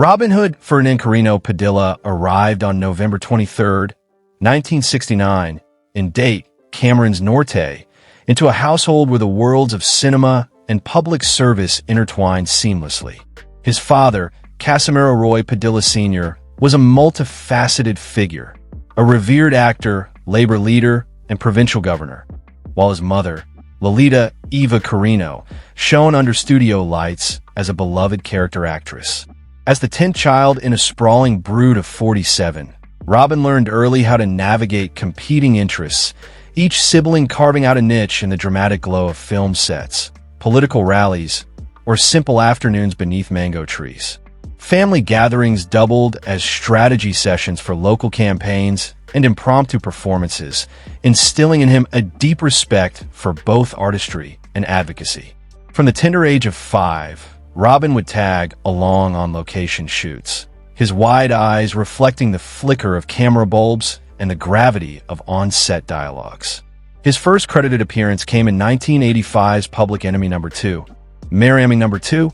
Robinhood Ferdinand Cariño Padilla arrived on November 23, 1969, in Date, Camarines Norte, into a household where the worlds of cinema and public service intertwined seamlessly. His father, Casimiro Roy Padilla Sr., was a multifaceted figure, a revered actor, labor leader, and provincial governor, while his mother, Lolita Eva Cariño, shone under studio lights as a beloved character actress. As the 10th child in a sprawling brood of 47, Robin learned early how to navigate competing interests, each sibling carving out a niche in the dramatic glow of film sets, political rallies, or simple afternoons beneath mango trees. Family gatherings doubled as strategy sessions for local campaigns and impromptu performances, instilling in him a deep respect for both artistry and advocacy. From the tender age of 5, Robin would tag along on location shoots, his wide eyes reflecting the flicker of camera bulbs and the gravity of on-set dialogues. His first credited appearance came in 1985's Public Enemy No. 2, Miami No. 2,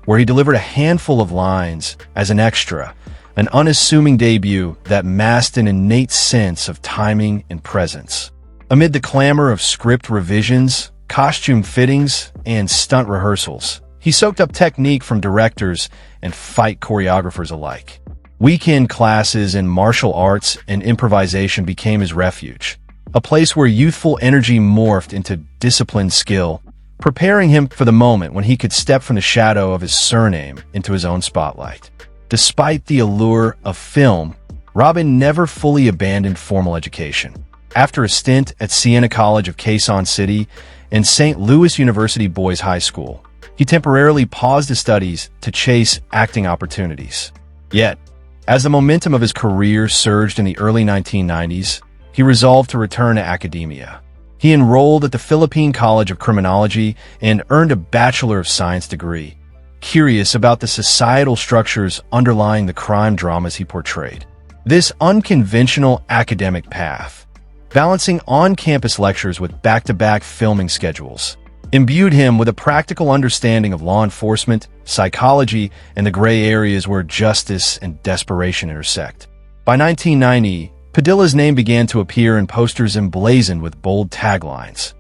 where he delivered a handful of lines as an extra, an unassuming debut that masked an innate sense of timing and presence. Amid the clamor of script revisions, costume fittings, and stunt rehearsals, he soaked up technique from directors and fight choreographers alike. Weekend classes in martial arts and improvisation became his refuge, a place where youthful energy morphed into disciplined skill, preparing him for the moment when he could step from the shadow of his surname into his own spotlight. Despite the allure of film, Robin never fully abandoned formal education. After a stint at Siena College of Quezon City and St. Louis University Boys High School, he temporarily paused his studies to chase acting opportunities. Yet, as the momentum of his career surged in the early 1990s, he resolved to return to academia. He enrolled at the Philippine College of Criminology and earned a Bachelor of Science degree, curious about the societal structures underlying the crime dramas he portrayed. This unconventional academic path, balancing on-campus lectures with back-to-back filming schedules, imbued him with a practical understanding of law enforcement, psychology, and the gray areas where justice and desperation intersect. By 1990, Padilla's name began to appear in posters emblazoned with bold taglines: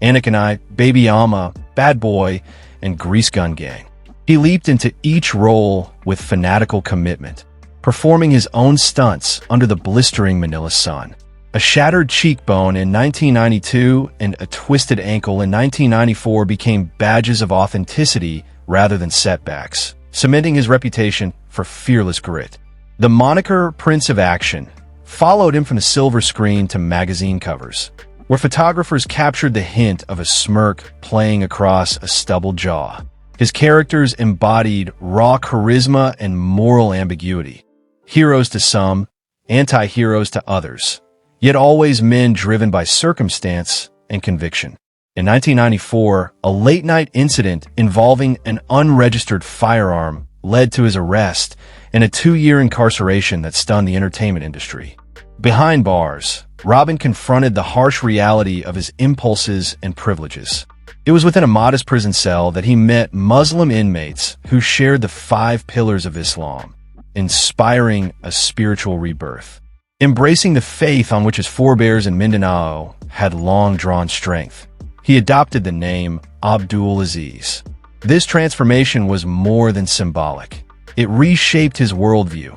Anak and I, Baby Alma, Bad Boy, and Grease Gun Gang. He leaped into each role with fanatical commitment, performing his own stunts under the blistering Manila sun. A shattered cheekbone in 1992 and a twisted ankle in 1994 became badges of authenticity rather than setbacks, cementing his reputation for fearless grit. The moniker Prince of Action followed him from the silver screen to magazine covers, where photographers captured the hint of a smirk playing across a stubbled jaw. His characters embodied raw charisma and moral ambiguity, heroes to some, anti-heroes to others, yet always men driven by circumstance and conviction. In 1994, a late-night incident involving an unregistered firearm led to his arrest and a 2-year incarceration that stunned the entertainment industry. Behind bars, Robin confronted the harsh reality of his impulses and privileges. It was within a modest prison cell that he met Muslim inmates who shared the 5 pillars of Islam, inspiring a spiritual rebirth. Embracing the faith on which his forebears in Mindanao had long drawn strength, he adopted the name Abdul Aziz. This transformation was more than symbolic. It reshaped his worldview,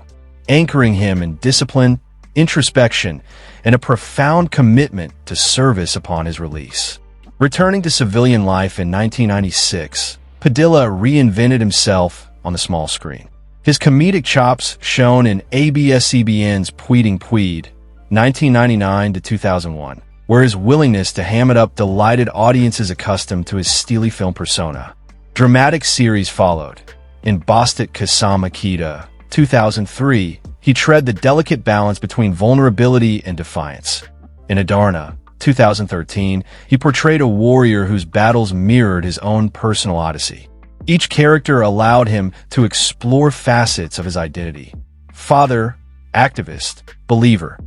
anchoring him in discipline, introspection, and a profound commitment to service upon his release. Returning to civilian life in 1996, Padilla reinvented himself on the small screen. His comedic chops shone in ABS-CBN's Pwedeng Pwede, 1999 to 2001, where his willingness to ham it up delighted audiences accustomed to his steely film persona. Dramatic series followed. In Basta't Kasama Kita, 2003, he tread the delicate balance between vulnerability and defiance. In Adarna, 2013, he portrayed a warrior whose battles mirrored his own personal odyssey. Each character allowed him to explore facets of his identity: father, activist, believer,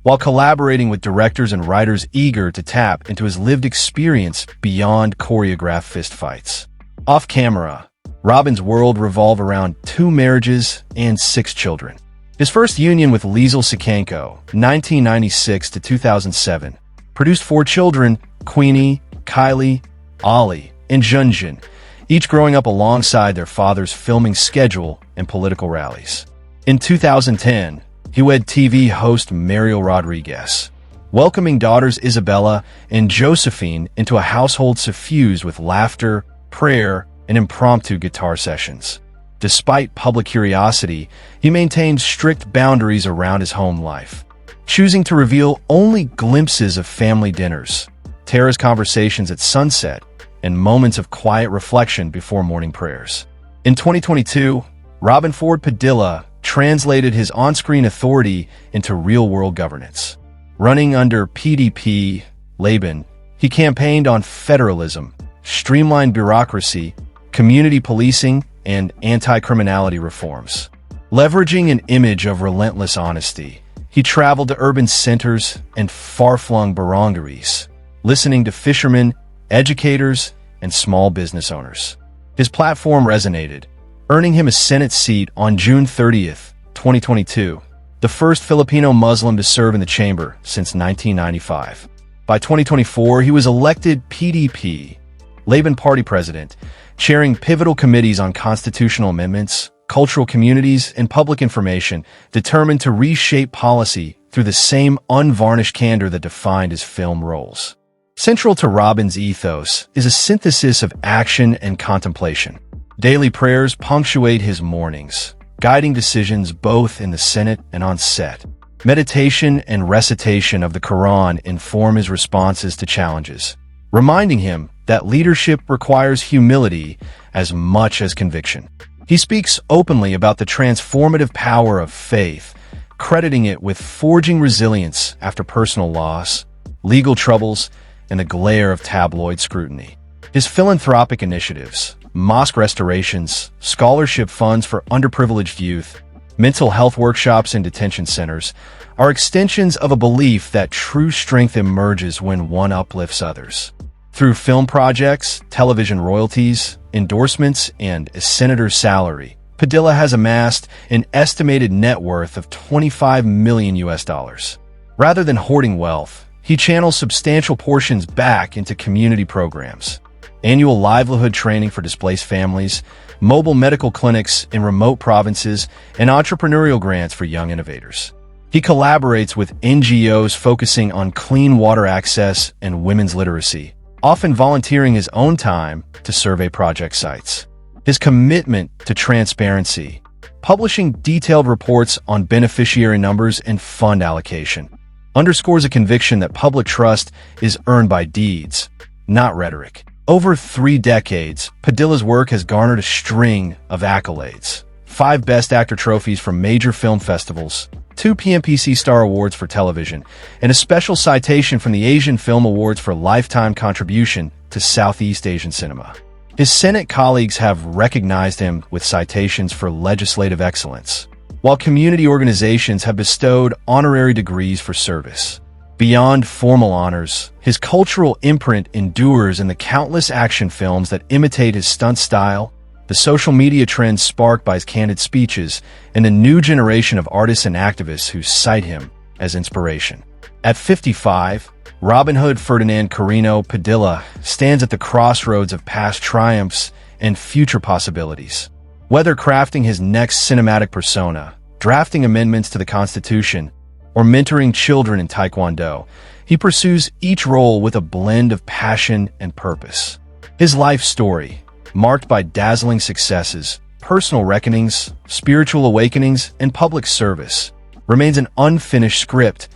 while collaborating with directors and writers eager to tap into his lived experience beyond choreographed fistfights. Off camera, Robin's world revolved around 2 marriages and 6 children. His first union with Liesl Sikanko, 1996 to 2007, produced 4 children, Queenie, Kylie, Ollie, and Junjun, each growing up alongside their father's filming schedule and political rallies. In 2010, he wed TV host Mario Rodriguez, welcoming daughters Isabella and Josephine into a household suffused with laughter, prayer, and impromptu guitar sessions. Despite public curiosity, he maintained strict boundaries around his home life, choosing to reveal only glimpses of family dinners, terrace conversations at sunset, and moments of quiet reflection before morning prayers. In 2022, Robin Ford Padilla translated his on-screen authority into real-world governance. Running under PDP, Laban, he campaigned on federalism, streamlined bureaucracy, community policing, and anti-criminality reforms. Leveraging an image of relentless honesty, he traveled to urban centers and far-flung barangays, listening to fishermen, educators, and small business owners. His platform resonated, earning him a Senate seat on June 30th, 2022, the first Filipino Muslim to serve in the chamber since 1995. By 2024, he was elected PDP, Laban Party President, chairing pivotal committees on constitutional amendments, cultural communities, and public information, determined to reshape policy through the same unvarnished candor that defined his film roles. Central to Robin's ethos is a synthesis of action and contemplation. Daily prayers punctuate his mornings, guiding decisions both in the Senate and on set. Meditation and recitation of the Quran inform his responses to challenges, reminding him that leadership requires humility as much as conviction. He speaks openly about the transformative power of faith, crediting it with forging resilience after personal loss, legal troubles, and the glare of tabloid scrutiny. His philanthropic initiatives, mosque restorations, scholarship funds for underprivileged youth, mental health workshops in detention centers, are extensions of a belief that true strength emerges when one uplifts others. Through film projects, television royalties, endorsements, and a senator's salary, Padilla has amassed an estimated net worth of $25 million US. Rather than hoarding wealth, he channels substantial portions back into community programs, annual livelihood training for displaced families, mobile medical clinics in remote provinces, and entrepreneurial grants for young innovators. He collaborates with NGOs focusing on clean water access and women's literacy, often volunteering his own time to survey project sites. His commitment to transparency, publishing detailed reports on beneficiary numbers and fund allocation, underscores a conviction that public trust is earned by deeds, not rhetoric. Over 3 decades, Padilla's work has garnered a string of accolades: 5 Best Actor trophies from major film festivals, 2 PMPC Star Awards for television, and a special citation from the Asian Film Awards for lifetime contribution to Southeast Asian cinema. His Senate colleagues have recognized him with citations for legislative excellence, while community organizations have bestowed honorary degrees for service. Beyond formal honors, his cultural imprint endures in the countless action films that imitate his stunt style, the social media trends sparked by his candid speeches, and the new generation of artists and activists who cite him as inspiration. At 55, Robinhood Ferdinand Cariño Padilla stands at the crossroads of past triumphs and future possibilities. Whether crafting his next cinematic persona, drafting amendments to the Constitution, or mentoring children in Taekwondo, he pursues each role with a blend of passion and purpose. His life story, marked by dazzling successes, personal reckonings, spiritual awakenings, and public service, remains an unfinished script,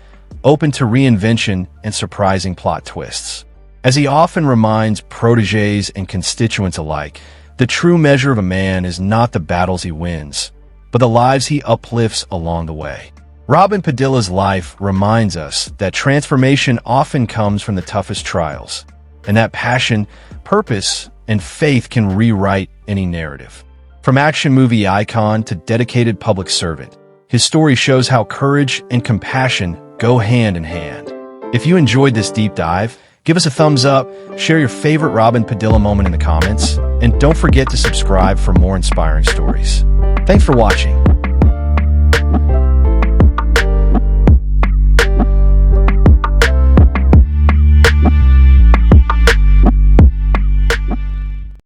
open to reinvention and surprising plot twists. As he often reminds protégés and constituents alike, the true measure of a man is not the battles he wins, but the lives he uplifts along the way. Robin Padilla's life reminds us that transformation often comes from the toughest trials, and that passion, purpose, and faith can rewrite any narrative. From action movie icon to dedicated public servant, his story shows how courage and compassion go hand in hand. If you enjoyed this deep dive, Give us a thumbs up, share your favorite Robin Padilla moment in the comments, and don't forget to subscribe for more inspiring stories. Thanks for watching.